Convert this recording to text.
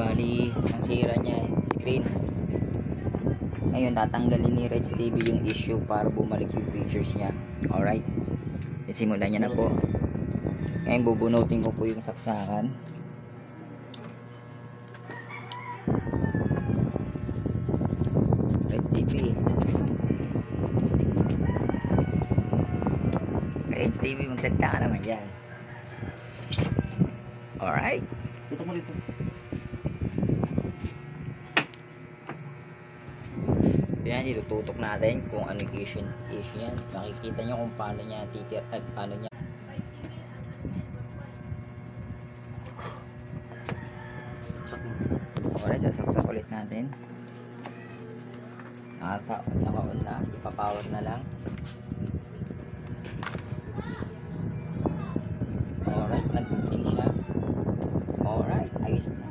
bali ang sira niya screen. Ngayon tatanggalin ni Reds TV yung issue para bumalik yung pictures niya. Alright, simulan niya na po. Ngayon bubunutin ko po yung saksakan. Reds TV, Reds TV, magsalita ka naman dyan. Alright, Tutok mo dito. yan, itututok natin kung ano yung issue yan. Makikita nyo kung paano niya paano niya. Alright, sasaksak ulit natin. Naka-on na, ipapower na lang. Alright, nag-blink siya. Alright, ayos na.